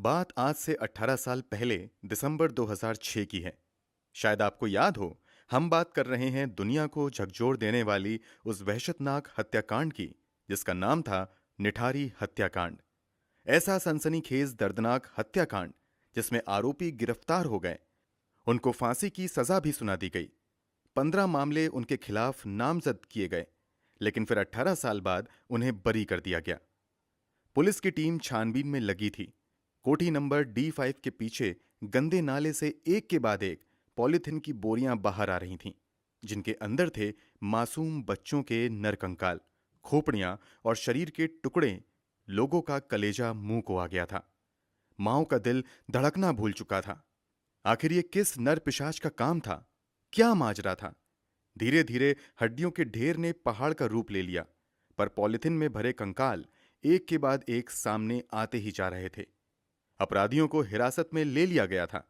बात आज से 18 साल पहले दिसंबर 2006 की है। शायद आपको याद हो, हम बात कर रहे हैं दुनिया को झकझोर देने वाली उस वहशतनाक हत्याकांड की, जिसका नाम था निठारी हत्याकांड। ऐसा सनसनीखेज दर्दनाक हत्याकांड जिसमें आरोपी गिरफ्तार हो गए, उनको फांसी की सजा भी सुना दी गई। 15 मामले उनके खिलाफ नामजद किए गए, लेकिन फिर 18 साल बाद उन्हें बरी कर दिया गया। पुलिस की टीम छानबीन में लगी थी। कोठी नंबर D5 के पीछे गंदे नाले से एक के बाद एक पॉलिथिन की बोरियां बाहर आ रही थीं, जिनके अंदर थे मासूम बच्चों के नरकंकाल, खोपड़ियां और शरीर के टुकड़े। लोगों का कलेजा मुंह को आ गया था। माओ का दिल धड़कना भूल चुका था। आखिर ये किस नर पिशाच का काम था? क्या माजरा था? धीरे धीरे हड्डियों के ढेर ने पहाड़ का रूप ले लिया, पर पॉलिथिन में भरे कंकाल एक के बाद एक सामने आते ही जा रहे थे। अपराधियों को हिरासत में ले लिया गया था।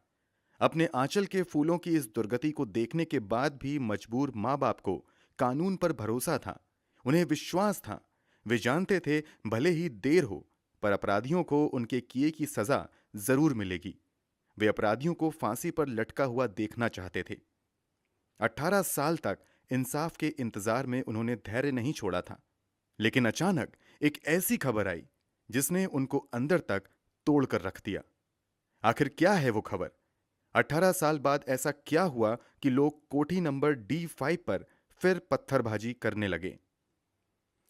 अपने आंचल के फूलों की इस दुर्गति को देखने के बाद भी मजबूर मां बाप को कानून पर भरोसा था। उन्हें विश्वास था, वे जानते थे भले ही देर हो, पर अपराधियों को उनके किए की सजा जरूर मिलेगी। वे अपराधियों को फांसी पर लटका हुआ देखना चाहते थे। 18 साल तक इंसाफ के इंतजार में उन्होंने धैर्य नहीं छोड़ा था, लेकिन अचानक एक ऐसी खबर आई जिसने उनको अंदर तक तोड़कर रख दिया। आखिर क्या है वो खबर? 18 साल बाद ऐसा क्या हुआ कि लोग कोठी नंबर D5 पर फिर पत्थरबाजी करने लगे?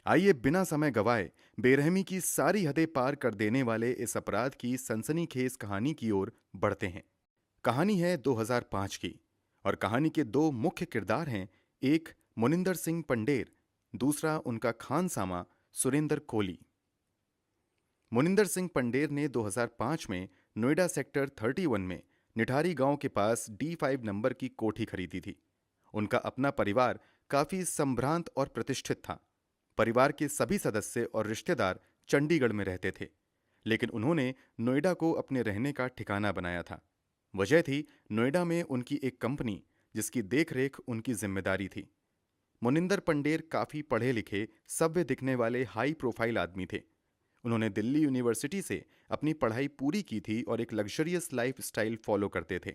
आइए बिना समय गवाए बेरहमी की सारी हदें पार कर देने वाले इस अपराध की सनसनीखेज कहानी की ओर बढ़ते हैं। कहानी है 2005 की, और कहानी के दो मुख्य किरदार हैं। एक मुनिंदर सिंह पंडेर, दूसरा उनका खानसामा सुरेंद्र कोली। मुनिंदर सिंह पंडेर ने 2005 में नोएडा सेक्टर 31 में निठारी गांव के पास D5 नंबर की कोठी खरीदी थी। उनका अपना परिवार काफी संभ्रांत और प्रतिष्ठित था। परिवार के सभी सदस्य और रिश्तेदार चंडीगढ़ में रहते थे, लेकिन उन्होंने नोएडा को अपने रहने का ठिकाना बनाया था। वजह थी नोएडा में उनकी एक कंपनी, जिसकी देखरेख उनकी जिम्मेदारी थी। मुनिंदर पंडेर काफी पढ़े लिखे, सभ्य दिखने वाले हाई प्रोफाइल आदमी थे। उन्होंने दिल्ली यूनिवर्सिटी से अपनी पढ़ाई पूरी की थी और एक लग्जरियस लाइफ स्टाइल फॉलो करते थे।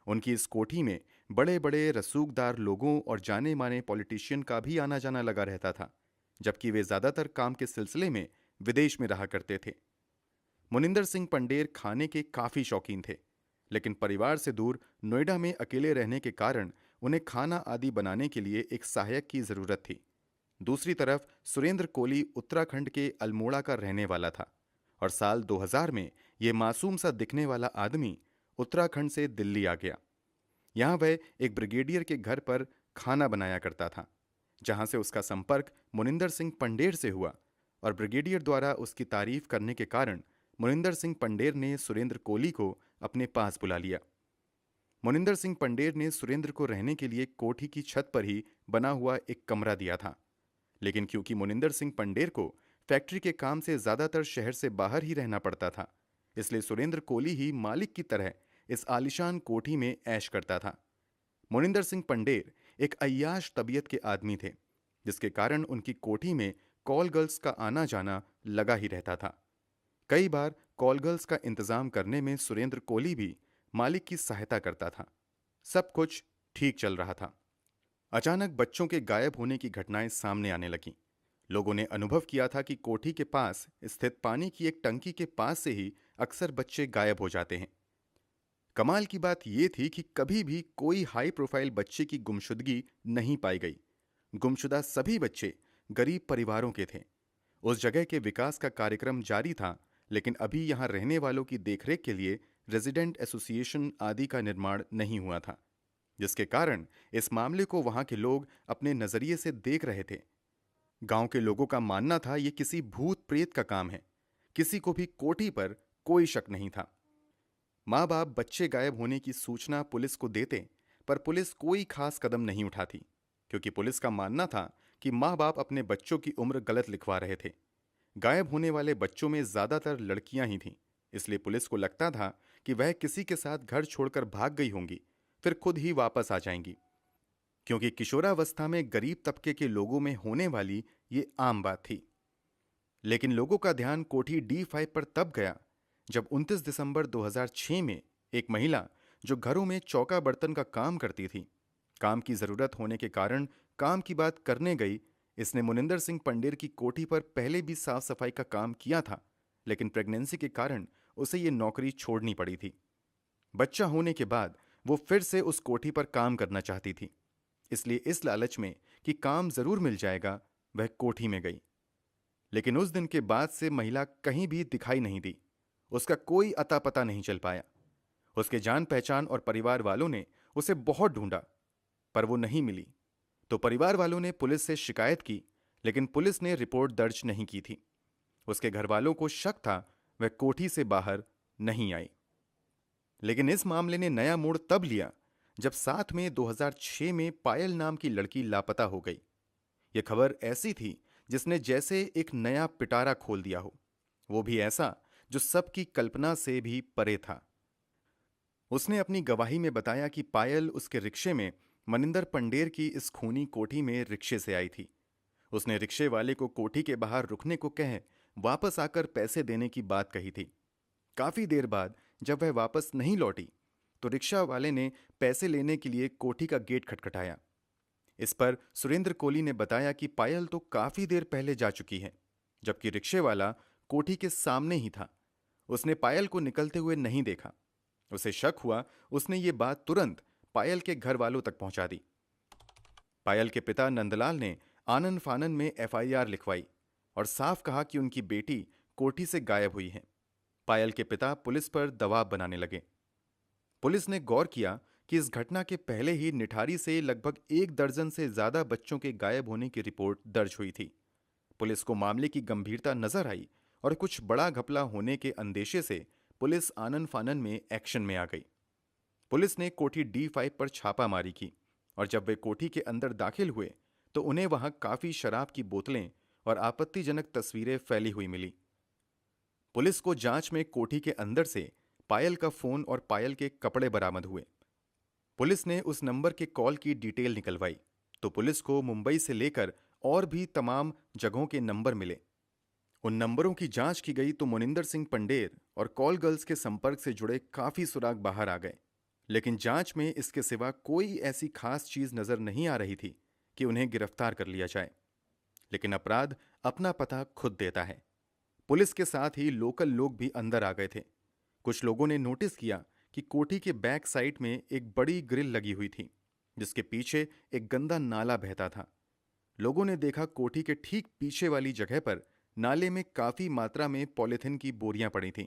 उनकी इस कोठी में बड़े बड़े रसूखदार लोगों और जाने माने पॉलिटिशियन का भी आना जाना लगा रहता था, जबकि वे ज्यादातर काम के सिलसिले में विदेश में रहा करते थे। मुनिंदर सिंह पंडेर खाने के काफी शौकीन थे, लेकिन परिवार से दूर नोएडा में अकेले रहने के कारण उन्हें खाना आदि बनाने के लिए एक सहायक की जरूरत थी। दूसरी तरफ सुरेंद्र कोली उत्तराखंड के अल्मोड़ा का रहने वाला था, और साल 2000 में यह मासूम सा दिखने वाला आदमी उत्तराखंड से दिल्ली आ गया। यहाँ वह एक ब्रिगेडियर के घर पर खाना बनाया करता था, जहां से उसका संपर्क मुनिंदर सिंह पंडेर से हुआ, और ब्रिगेडियर द्वारा उसकी तारीफ करने के कारण मुनिंदर सिंह पंडेर ने सुरेंद्र कोली को अपने पास बुला लिया। मुनिंदर सिंह पंडेर ने सुरेंद्र को रहने के लिए कोठी की छत पर ही बना हुआ एक कमरा दिया था, लेकिन क्योंकि मुनिंदर सिंह पंडेर को फैक्ट्री के काम से ज्यादातर शहर से बाहर ही रहना पड़ता था, इसलिए सुरेंद्र कोली ही मालिक की तरह इस आलीशान कोठी में ऐश करता था। मुनिंदर सिंह पंडेर एक अय्याश तबीयत के आदमी थे, जिसके कारण उनकी कोठी में कॉल गर्ल्स का आना जाना लगा ही रहता था। कई बार कॉल गर्ल्स का इंतजाम करने में सुरेंद्र कोली भी मालिक की सहायता करता था। सब कुछ ठीक चल रहा था। अचानक बच्चों के गायब होने की घटनाएं सामने आने लगीं। लोगों ने अनुभव किया था कि कोठी के पास स्थित पानी की एक टंकी के पास से ही अक्सर बच्चे गायब हो जाते हैं। कमाल की बात यह थी कि कभी भी कोई हाई प्रोफाइल बच्चे की गुमशुदगी नहीं पाई गई। गुमशुदा सभी बच्चे गरीब परिवारों के थे। उस जगह के विकास का कार्यक्रम जारी था, लेकिन अभी यहां रहने वालों की देखरेख के लिए रेजिडेंट एसोसिएशन आदि का निर्माण नहीं हुआ था, जिसके कारण इस मामले को वहां के लोग अपने नजरिए से देख रहे थे। गांव के लोगों का मानना था यह किसी भूत प्रेत का काम है। किसी को भी कोठी पर कोई शक नहीं था। माँ बाप बच्चे गायब होने की सूचना पुलिस को देते, पर पुलिस कोई खास कदम नहीं उठाती, क्योंकि पुलिस का मानना था कि माँ बाप अपने बच्चों की उम्र गलत लिखवा रहे थे। गायब होने वाले बच्चों में ज्यादातर लड़कियां ही थीं, इसलिए पुलिस को लगता था कि वह किसी के साथ घर छोड़कर भाग गई होंगी, फिर खुद ही वापस आ जाएंगी। क्योंकि किशोरावस्था में गरीब तबके के लोगों में होने वाली ये आम बात थी। लेकिन लोगों का ध्यान कोठी D5 पर तब गया जब 29 दिसंबर 2006 में एक महिला जो घरों में चौका बर्तन का काम करती थी, काम की जरूरत होने के कारण काम की बात करने गई। इसने मुनिंदर सिंह पंडेर की कोठी पर पहले भी साफ सफाई का काम किया था, लेकिन प्रेगनेंसी के कारण उसे ये नौकरी छोड़नी पड़ी थी। बच्चा होने के बाद वो फिर से उस कोठी पर काम करना चाहती थी, इसलिए इस लालच में कि काम जरूर मिल जाएगा, वह कोठी में गई। लेकिन उस दिन के बाद से महिला कहीं भी दिखाई नहीं दी। उसका कोई अता पता नहीं चल पाया। उसके जान पहचान और परिवार वालों ने उसे बहुत ढूंढा, पर वो नहीं मिली। तो परिवार वालों ने पुलिस से शिकायत की, लेकिन पुलिस ने रिपोर्ट दर्ज नहीं की थी। उसके घर वालों को शक था वह कोठी से बाहर नहीं आई। लेकिन इस मामले ने नया मोड़ तब लिया जब 7 मई 2006 में पायल नाम की लड़की लापता हो गई। यह खबर ऐसी थी जिसने जैसे एक नया पिटारा खोल दिया हो, वो भी ऐसा जो सबकी कल्पना से भी परे था। उसने अपनी गवाही में बताया कि पायल उसके रिक्शे में मनिंदर पंडेर की इस खूनी कोठी में रिक्शे से आई थी। उसने रिक्शे वाले को कोठी के बाहर रुकने को कह वापस आकर पैसे देने की बात कही थी। काफी देर बाद जब वह वापस नहीं लौटी तो रिक्शा वाले ने पैसे लेने के लिए कोठी का गेट खटखटाया। इस पर सुरेंद्र कोली ने बताया कि पायल तो काफी देर पहले जा चुकी है, जबकि रिक्शे वाला कोठी के सामने ही था। उसने पायल को निकलते हुए नहीं देखा। उसे शक हुआ। उसने ये बात तुरंत पायल के घर वालों तक पहुंचा दी। पायल के पिता नंदलाल ने आनन फानन में एफआईआर लिखवाई और साफ कहा कि उनकी बेटी कोठी से गायब हुई है। पायल के पिता पुलिस पर दबाव बनाने लगे। पुलिस ने गौर किया कि इस घटना के पहले ही निठारी से लगभग 1 दर्जन से ज्यादा बच्चों के गायब होने की रिपोर्ट दर्ज हुई थी। पुलिस को मामले की गंभीरता नजर आई और कुछ बड़ा घपला होने के अंदेशे से पुलिस आनन फानन में एक्शन में आ गई। पुलिस ने कोठी D5 पर छापामारी की और जब वे कोठी के अंदर दाखिल हुए तो उन्हें वहां काफी शराब की बोतलें और आपत्तिजनक तस्वीरें फैली हुई मिली। पुलिस को जांच में कोठी के अंदर से पायल का फोन और पायल के कपड़े बरामद हुए। पुलिस ने उस नंबर के कॉल की डिटेल निकलवाई तो पुलिस को मुंबई से लेकर और भी तमाम जगहों के नंबर मिले। उन नंबरों की जांच की गई तो मुनिंदर सिंह पंडेर और कॉल गर्ल्स के संपर्क से जुड़े काफी सुराग बाहर आ गए। लेकिन जांच में इसके सिवा कोई ऐसी खास चीज नजर नहीं आ रही थी कि उन्हें गिरफ्तार कर लिया जाए। लेकिन अपराध अपना पता खुद देता है। पुलिस के साथ ही लोकल लोग भी अंदर आ गए थे। कुछ लोगों ने नोटिस किया कि कोठी के बैक साइड में एक बड़ी ग्रिल लगी हुई थी, जिसके पीछे एक गंदा नाला बहता था। लोगों ने देखा कोठी के ठीक पीछे वाली जगह पर नाले में काफी मात्रा में पॉलिथीन की बोरियां पड़ी थीं।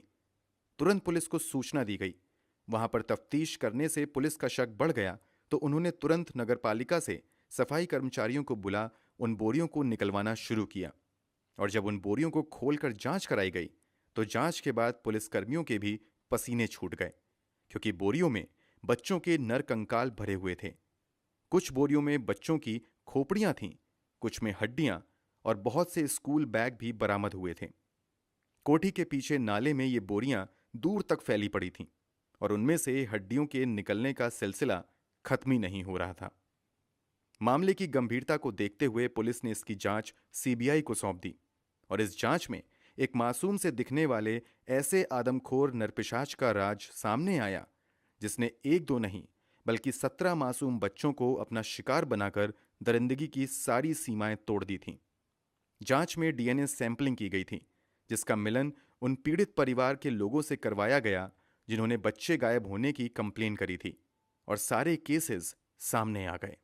तुरंत पुलिस को सूचना दी गई। वहां पर तफ्तीश करने से पुलिस का शक बढ़ गया तो उन्होंने तुरंत नगरपालिका से सफाई कर्मचारियों को बुला उन बोरियों को निकलवाना शुरू किया। और जब उन बोरियों को खोलकर जांच कराई गई तो जांच के बाद पुलिसकर्मियों के भी पसीने छूट गए, क्योंकि बोरियों में बच्चों के नर कंकाल भरे हुए थे। कुछ बोरियों में बच्चों की खोपड़ियां थीं, कुछ में हड्डियां और बहुत से स्कूल बैग भी बरामद हुए थे। कोठी के पीछे नाले में ये बोरियां दूर तक फैली पड़ी थीं और उनमें से हड्डियों के निकलने का सिलसिला खत्म ही नहीं हो रहा था। मामले की गंभीरता को देखते हुए पुलिस ने इसकी जांच सीबीआई को सौंप दी और इस जांच में एक मासूम से दिखने वाले ऐसे आदमखोर नरपिशाच का राज सामने आया जिसने एक दो नहीं बल्कि 17 मासूम बच्चों को अपना शिकार बनाकर दरिंदगी की सारी सीमाएं तोड़ दी थीं। जांच में डीएनए सैंपलिंग की गई थी, जिसका मिलन उन पीड़ित परिवार के लोगों से करवाया गया जिन्होंने बच्चे गायब होने की कंप्लेन करी थी, और सारे केसेस सामने आ गए।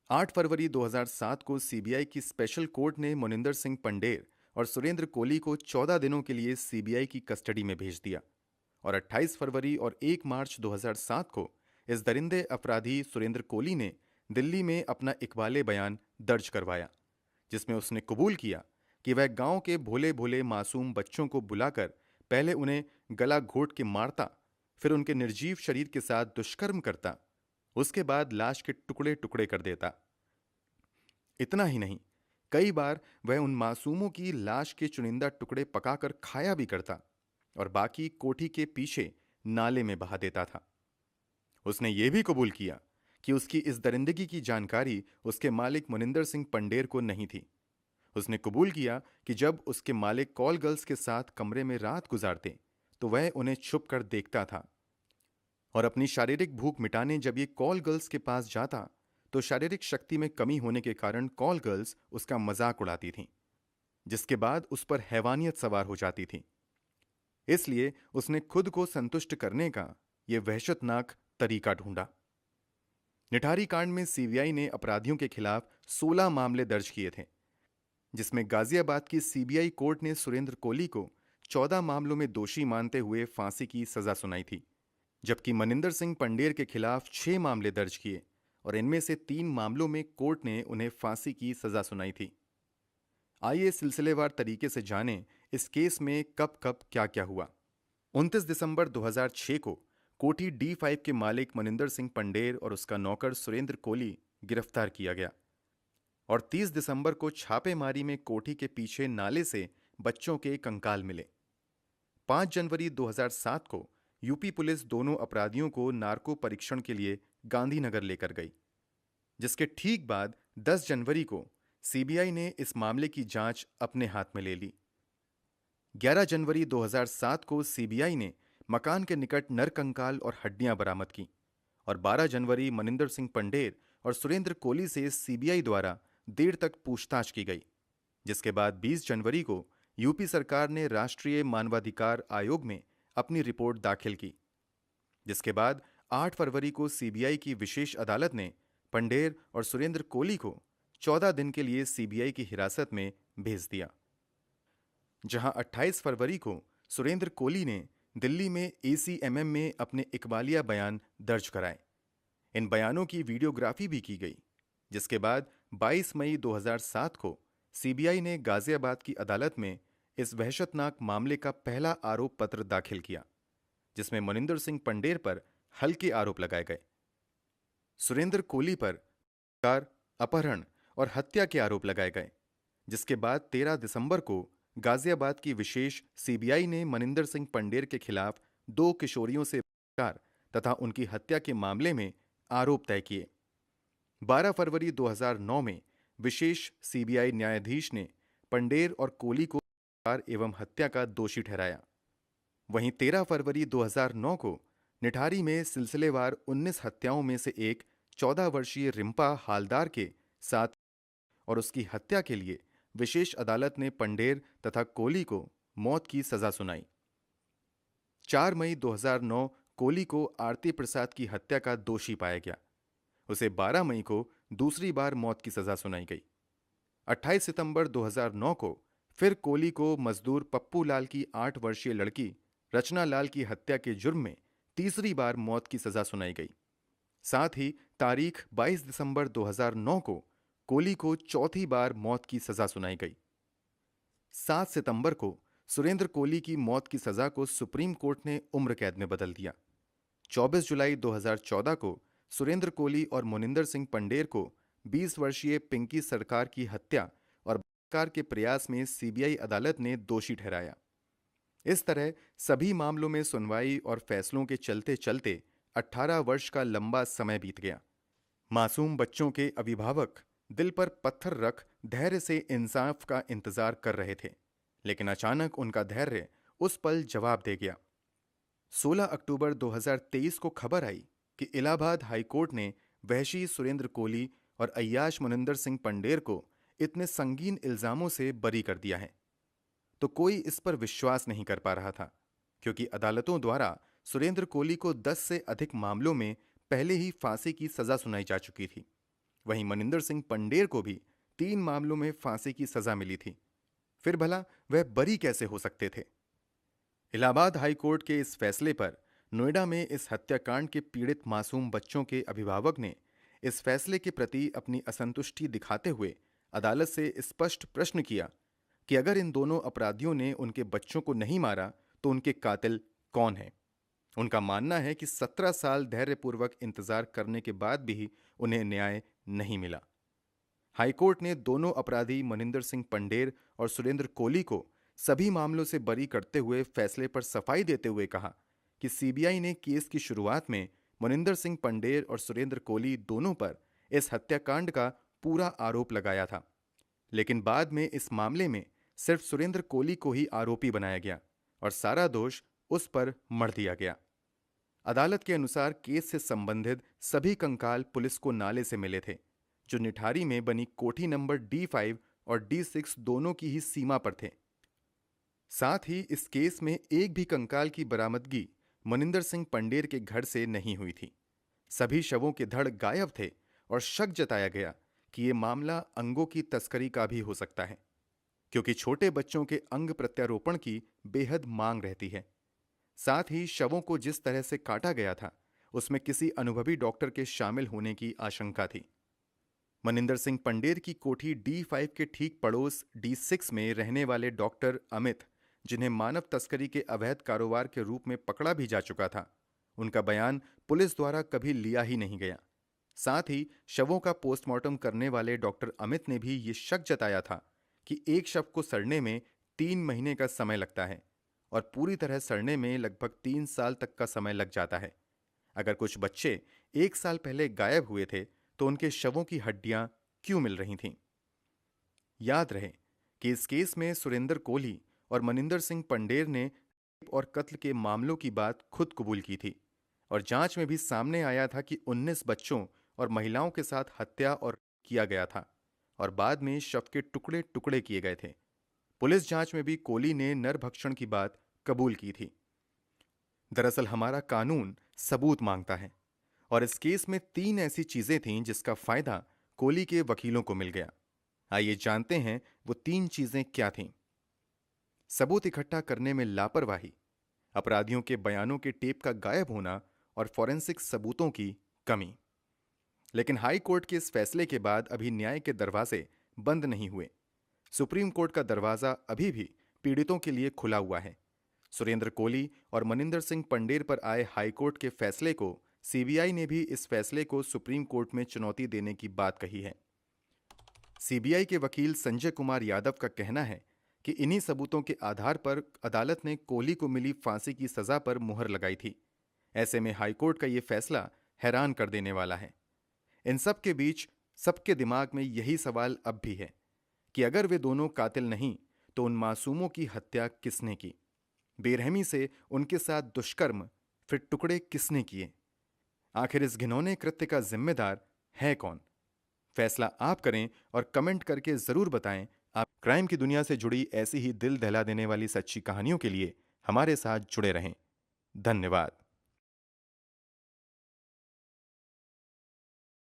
8 फरवरी 2007 को सीबीआई की स्पेशल कोर्ट ने मुनिंदर सिंह पंडेर और सुरेंद्र कोली को 14 दिनों के लिए सीबीआई की कस्टडी में भेज दिया और 28 फरवरी और 1 मार्च 2007 को इस दरिंदे अपराधी सुरेंद्र कोली ने दिल्ली में अपना इकबाले बयान दर्ज करवाया, जिसमें उसने कबूल किया कि वह गांव के भोले भोले मासूम बच्चों को बुलाकर पहले उन्हें गला घोट के मारता, फिर उनके निर्जीव शरीर के साथ दुष्कर्म करता, उसके बाद लाश के टुकड़े टुकड़े कर देता। इतना ही नहीं, कई बार वह उन मासूमों की लाश के चुनिंदा टुकड़े पकाकर खाया भी करता और बाकी कोठी के पीछे नाले में बहा देता था। उसने यह भी कबूल किया कि उसकी इस दरिंदगी की जानकारी उसके मालिक मुनिंदर सिंह पंडेर को नहीं थी। उसने कबूल किया कि जब उसके मालिक कॉल गर्ल्स के साथ कमरे में रात गुजारते तो वह उन्हें छुप कर देखता था। और अपनी शारीरिक भूख मिटाने जब ये कॉल गर्ल्स के पास जाता तो शारीरिक शक्ति में कमी होने के कारण कॉल गर्ल्स उसका मजाक उड़ाती थीं, जिसके बाद उस पर हैवानियत सवार हो जाती थी। इसलिए उसने खुद को संतुष्ट करने का यह वहशतनाक तरीका ढूंढा। निठारी कांड में सीबीआई ने अपराधियों के खिलाफ 16 मामले दर्ज किए थे, जिसमें गाजियाबाद की सीबीआई कोर्ट ने सुरेंद्र कोली को 14 मामलों में दोषी मानते हुए फांसी की सजा सुनाई थी, जबकि मनिंदर सिंह पंडेर के खिलाफ 6 मामले दर्ज किए और इनमें से 3 मामलों में कोर्ट ने उन्हें फांसी की सजा सुनाई थी। आइए सिलसिलेवार तरीके से जानें इस केस में कब कब क्या क्या हुआ। 29 दिसंबर 2006 को कोठी D5 के मालिक मनिंदर सिंह पंडेर और उसका नौकर सुरेंद्र कोली गिरफ्तार किया गया और 30 दिसंबर को छापेमारी में कोठी के पीछे नाले से बच्चों के कंकाल मिले। 5 जनवरी 2007 को यूपी पुलिस दोनों अपराधियों को नार्को परीक्षण के लिए गांधीनगर लेकर गई, जिसके ठीक बाद 10 जनवरी को सीबीआई ने इस मामले की जांच अपने हाथ में ले ली। 11 जनवरी 2007 को सीबीआई ने मकान के निकट नरकंकाल और हड्डियां बरामद की और 12 जनवरी मनिंदर सिंह पंडेर और सुरेंद्र कोली से सीबीआई द्वारा देर तक पूछताछ की गई, जिसके बाद 20 जनवरी को यूपी सरकार ने राष्ट्रीय मानवाधिकार आयोग में अपनी रिपोर्ट दाखिल की, जिसके बाद 8 फरवरी को सीबीआई की विशेष अदालत ने पंडेर और सुरेंद्र कोली को 14 दिन के लिए सीबीआई की हिरासत में भेज दिया, जहां 28 फरवरी को सुरेंद्र कोली ने दिल्ली में एसीएमएम में अपने इकबालिया बयान दर्ज कराए। इन बयानों की वीडियोग्राफी भी की गई, जिसके बाद 22 मई 2007 को सीबीआई ने गाजियाबाद की अदालत में इस वहशतनाक मामले का पहला आरोप पत्र दाखिल किया, जिसमें मनिंदर सिंह पंडेर पर हल्के आरोप लगाए गए। सुरेंद्र कोली पर कार, अपहरण और हत्या के आरोप लगाए गए, जिसके बाद 13 दिसंबर को गाजियाबाद की विशेष सीबीआई ने मनिंदर सिंह पंडेर के खिलाफ 2 किशोरियों से बलात्कार तथा उनकी हत्या के मामले में आरोप तय किए। 12 फरवरी 2009 में विशेष सीबीआई न्यायाधीश ने पंडेर और कोली को बलात्कार एवं हत्या का दोषी ठहराया। वहीं 13 फरवरी 2009 को निठारी में सिलसिलेवार 19 हत्याओं में से एक 14 वर्षीय रिम्पा हालदार के साथ और उसकी हत्या के लिए विशेष अदालत ने पंडेर तथा कोली को मौत की सजा सुनाई। 4 मई 2009 कोली को आरती प्रसाद की हत्या का दोषी पाया गया। उसे 12 मई को दूसरी बार मौत की सजा सुनाई गई। 28 सितंबर 2009 को फिर कोली को मजदूर पप्पू लाल की 8 वर्षीय लड़की रचना लाल की हत्या के जुर्म में तीसरी बार मौत की सजा सुनाई गई। साथ ही तारीख 22 दिसंबर 2009 को कोली को चौथी बार मौत की सजा सुनाई गई। 7 सितंबर को सुरेंद्र कोली की मौत की सजा को सुप्रीम कोर्ट ने उम्र कैद में बदल दिया। 24 जुलाई 2014 को सुरेंद्र कोली और मोनिंदर सिंह पंडेर को 20 वर्षीय पिंकी सरकार की हत्या और बलात्कार के प्रयास में सीबीआई अदालत ने दोषी ठहराया। इस तरह सभी मामलों में सुनवाई और फैसलों के चलते चलते 18 वर्ष का लंबा समय बीत गया। मासूम बच्चों के अभिभावक दिल पर पत्थर रख धैर्य से इंसाफ का इंतजार कर रहे थे, लेकिन अचानक उनका धैर्य उस पल जवाब दे गया। 16 अक्टूबर 2023 को खबर आई कि इलाहाबाद हाईकोर्ट ने वहशी सुरेंद्र कोली और अय्याश मोनिंदर सिंह पंडेर को इतने संगीन इल्जामों से बरी कर दिया है। तो कोई इस पर विश्वास नहीं कर पा रहा था, क्योंकि अदालतों द्वारा सुरेंद्र कोली को 10 से अधिक मामलों में पहले ही फांसी की सजा सुनाई जा चुकी थी। वहीं मनिंदर सिंह पंडेर को भी 3 मामलों में फांसी की सजा मिली थी। फिर भला वह बरी कैसे हो सकते थे? इलाहाबाद हाईकोर्ट के इस फैसले पर नोएडा में इस हत्याकांड के पीड़ित मासूम बच्चों के अभिभावक ने इस फैसले के प्रति अपनी असंतुष्टि दिखाते हुए अदालत से स्पष्ट प्रश्न किया कि अगर इन दोनों अपराधियों ने उनके बच्चों को नहीं मारा तो उनके कातिल कौन है? उनका मानना है कि 17 साल धैर्यपूर्वक इंतजार करने के बाद भी उन्हें न्याय नहीं मिला। हाईकोर्ट ने दोनों अपराधी मनिंदर सिंह पंडेर और सुरेंद्र कोली को सभी मामलों से बरी करते हुए फैसले पर सफाई देते हुए कहा कि सीबीआई ने केस की शुरुआत में मनिंदर सिंह पंडेर और सुरेंद्र कोली दोनों पर इस हत्याकांड का पूरा आरोप लगाया था, लेकिन बाद में इस मामले में सिर्फ सुरेंद्र कोली को ही आरोपी बनाया गया और सारा दोष उस पर मढ़ दिया गया। अदालत के अनुसार केस से संबंधित सभी कंकाल पुलिस को नाले से मिले थे, जो निठारी में बनी कोठी नंबर D5 और D6 दोनों की ही सीमा पर थे। साथ ही इस केस में एक भी कंकाल की बरामदगी मनिंदर सिंह पंडेर के घर से नहीं हुई थी। सभी शवों के धड़ गायब थे और शक जताया गया कि ये मामला अंगों की तस्करी का भी हो सकता है, क्योंकि छोटे बच्चों के अंग प्रत्यारोपण की बेहद मांग रहती है। साथ ही शवों को जिस तरह से काटा गया था, उसमें किसी अनुभवी डॉक्टर के शामिल होने की आशंका थी। मनिंदर सिंह पंडेर की कोठी D5 के ठीक पड़ोस D6 में रहने वाले डॉक्टर अमित, जिन्हें मानव तस्करी के अवैध कारोबार के रूप में पकड़ा भी जा चुका था, उनका बयान पुलिस द्वारा कभी लिया ही नहीं गया। साथ ही शवों का पोस्टमार्टम करने वाले डॉक्टर अमित ने भी ये शक जताया था कि एक शव को सड़ने में 3 महीने का समय लगता है और पूरी तरह सड़ने में लगभग 3 साल तक का समय लग जाता है। अगर कुछ बच्चे 1 साल पहले गायब हुए थे, तो उनके शवों की हड्डियां क्यों मिल रही थीं? याद रहे कि इस केस में सुरेंद्र कोहली और मनिंदर सिंह पंडेर ने रेप और कत्ल के मामलों की बात खुद कबूल की थी और जांच में भी सामने आया था कि 19 बच्चों और महिलाओं के साथ हत्या और किया गया था और बाद में शव के टुकड़े टुकड़े किए गए थे। पुलिस जांच में भी कोहली ने नरभक्षण की बात कबूल की थी। दरअसल हमारा कानून सबूत मांगता है और इस केस में 3 ऐसी चीजें थीं जिसका फायदा कोहली के वकीलों को मिल गया। आइए जानते हैं वो 3 चीजें क्या थीं। सबूत इकट्ठा करने में लापरवाही, अपराधियों के बयानों के टेप का गायब होना और फॉरेंसिक सबूतों की कमी। लेकिन हाई कोर्ट के इस फैसले के बाद अभी न्याय के दरवाजे बंद नहीं हुए। सुप्रीम कोर्ट का दरवाजा अभी भी पीड़ितों के लिए खुला हुआ है। सुरेंद्र कोहली और मनिंदर सिंह पंडेर पर आए हाईकोर्ट के फैसले को सीबीआई ने भी इस फैसले को सुप्रीम कोर्ट में चुनौती देने की बात कही है। सीबीआई के वकील संजय कुमार यादव का कहना है कि इन्हीं सबूतों के आधार पर अदालत ने कोहली को मिली फांसी की सजा पर मुहर लगाई थी। ऐसे में हाईकोर्ट का यह फैसला हैरान कर देने वाला है। इन सब के बीच सबके दिमाग में यही सवाल अब भी है कि अगर वे दोनों कातिल नहीं, तो उन मासूमों की हत्या किसने की? बेरहमी से उनके साथ दुष्कर्म फिर टुकड़े किसने किए? आखिर इस घिनौने कृत्य का जिम्मेदार है कौन? फैसला आप करें और कमेंट करके जरूर बताएं। आप क्राइम की दुनिया से जुड़ी ऐसी ही दिल दहला देने वाली सच्ची कहानियों के लिए हमारे साथ जुड़े रहें। धन्यवाद।